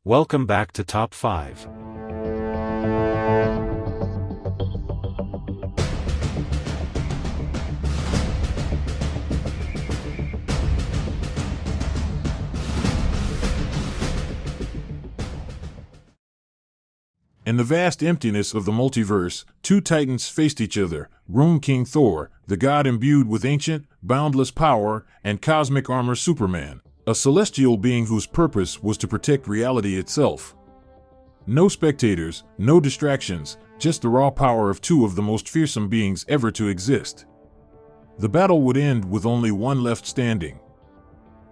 Welcome back to Top 5. In the vast emptiness of the multiverse, two titans faced each other: Rune King Thor, the god imbued with ancient, boundless power, and cosmic armor Superman, a celestial being whose purpose was to protect reality itself. No spectators, no distractions, just the raw power of two of the most fearsome beings ever to exist. The battle would end with only one left standing.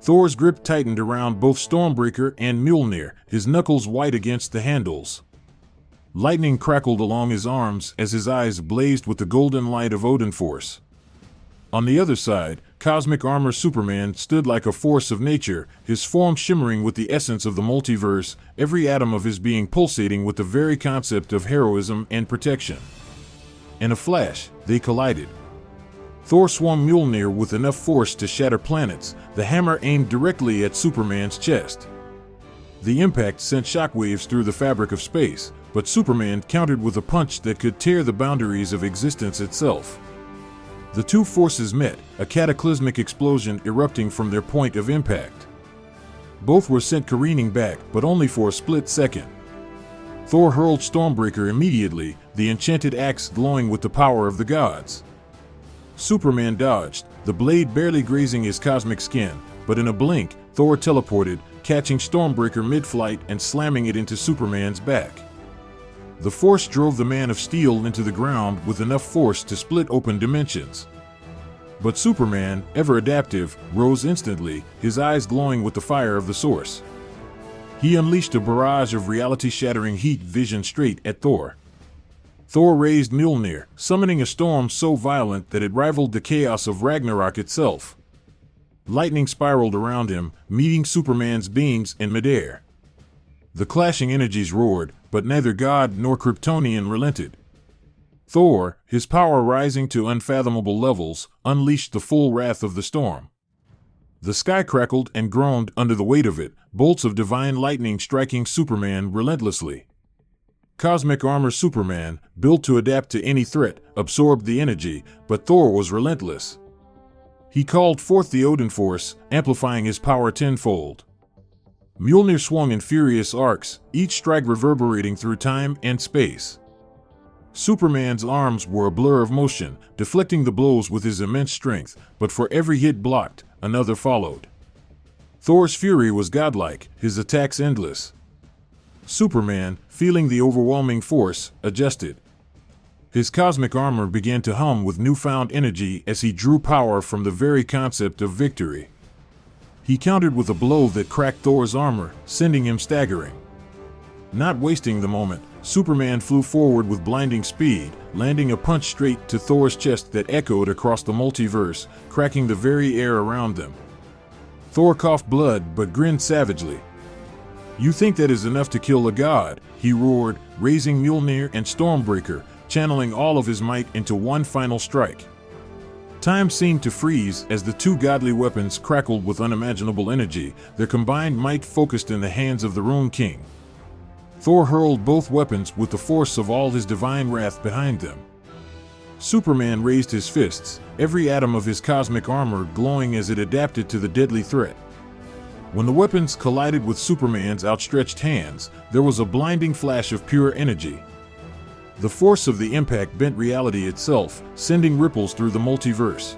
Thor's grip tightened around both Stormbreaker and Mjolnir, his knuckles white against the handles. Lightning crackled along his arms as his eyes blazed with the golden light of Odin Force. On the other side, cosmic armor Superman stood like a force of nature, his form shimmering with the essence of the multiverse, every atom of his being pulsating with the very concept of heroism and protection. In a flash, they collided. Thor swung Mjolnir with enough force to shatter planets, the hammer aimed directly at Superman's chest. The impact sent shockwaves through the fabric of space, but Superman countered with a punch that could tear the boundaries of existence itself. The two forces met, a cataclysmic explosion erupting from their point of impact. Both were sent careening back, but only for a split second. Thor hurled Stormbreaker immediately, the enchanted axe glowing with the power of the gods. Superman dodged, the blade barely grazing his cosmic skin, but in a blink, Thor teleported, catching Stormbreaker mid-flight and slamming it into Superman's back. The force drove the Man of Steel into the ground with enough force to split open dimensions. But Superman, ever adaptive, rose instantly, his eyes glowing with the fire of the source. He unleashed a barrage of reality-shattering heat vision straight at Thor. Thor raised Mjolnir, summoning a storm so violent that it rivaled the chaos of Ragnarok itself. Lightning spiraled around him, meeting Superman's beams in midair. The clashing energies roared, but neither god nor Kryptonian relented. Thor, his power rising to unfathomable levels, unleashed the full wrath of the storm. The sky crackled and groaned under the weight of it, bolts of divine lightning striking Superman relentlessly. Cosmic armor Superman, built to adapt to any threat, absorbed the energy, but Thor was relentless. He called forth the Odin Force, amplifying his power tenfold. Mjolnir swung in furious arcs, each strike reverberating through time and space. Superman's arms were a blur of motion, deflecting the blows with his immense strength, but for every hit blocked, another followed. Thor's fury was godlike, his attacks endless. Superman, feeling the overwhelming force, adjusted. His cosmic armor began to hum with newfound energy as he drew power from the very concept of victory. He countered with a blow that cracked Thor's armor, sending him staggering. Not wasting the moment, Superman flew forward with blinding speed, landing a punch straight to Thor's chest that echoed across the multiverse, cracking the very air around them. Thor coughed blood but grinned savagely. "You think that is enough to kill a god?" he roared, raising Mjolnir and Stormbreaker, channeling all of his might into one final strike. Time seemed to freeze as the two godly weapons crackled with unimaginable energy, their combined might focused in the hands of the Rune King. Thor hurled both weapons with the force of all his divine wrath behind them. Superman raised his fists, every atom of his cosmic armor glowing as it adapted to the deadly threat. When the weapons collided with Superman's outstretched hands, there was a blinding flash of pure energy. The force of the impact bent reality itself, sending ripples through the multiverse.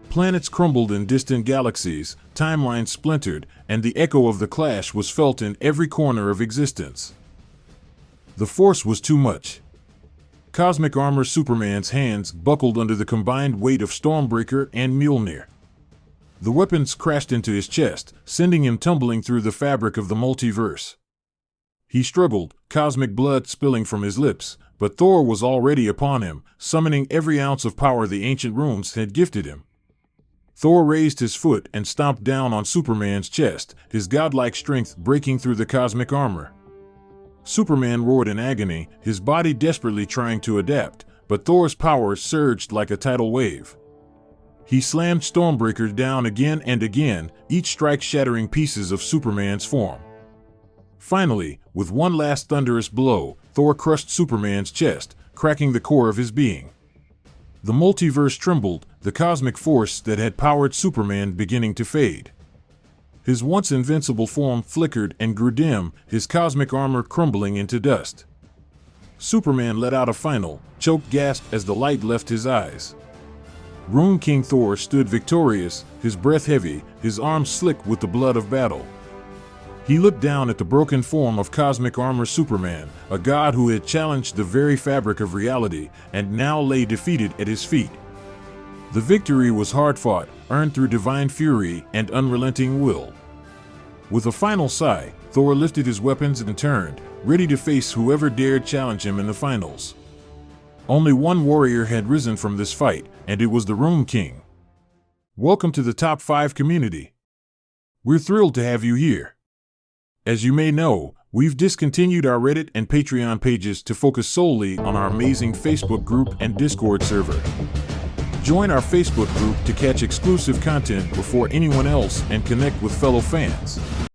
Planets crumbled in distant galaxies, timelines splintered, and the echo of the clash was felt in every corner of existence. The force was too much. Cosmic armor Superman's hands buckled under the combined weight of Stormbreaker and Mjolnir. The weapons crashed into his chest, sending him tumbling through the fabric of the multiverse. He struggled, cosmic blood spilling from his lips, but Thor was already upon him, summoning every ounce of power the ancient runes had gifted him. Thor raised his foot and stomped down on Superman's chest, his godlike strength breaking through the cosmic armor. Superman roared in agony, his body desperately trying to adapt, but Thor's power surged like a tidal wave. He slammed Stormbreaker down again and again, each strike shattering pieces of Superman's form. Finally, with one last thunderous blow, Thor crushed Superman's chest, cracking the core of his being. The multiverse trembled, the cosmic force that had powered Superman beginning to fade. His once invincible form flickered and grew dim, his cosmic armor crumbling into dust. Superman let out a final, choked gasp as the light left his eyes. Rune King Thor stood victorious, his breath heavy, his arms slick with the blood of battle. He looked down at the broken form of cosmic armor Superman, a god who had challenged the very fabric of reality and now lay defeated at his feet. The victory was hard-fought, earned through divine fury and unrelenting will. With a final sigh, Thor lifted his weapons and turned, ready to face whoever dared challenge him in the finals. Only one warrior had risen from this fight, and it was the Rune King. Welcome to the Top 5 community. We're thrilled to have you here. As you may know, we've discontinued our Reddit and Patreon pages to focus solely on our amazing Facebook group and Discord server. Join our Facebook group to catch exclusive content before anyone else and connect with fellow fans.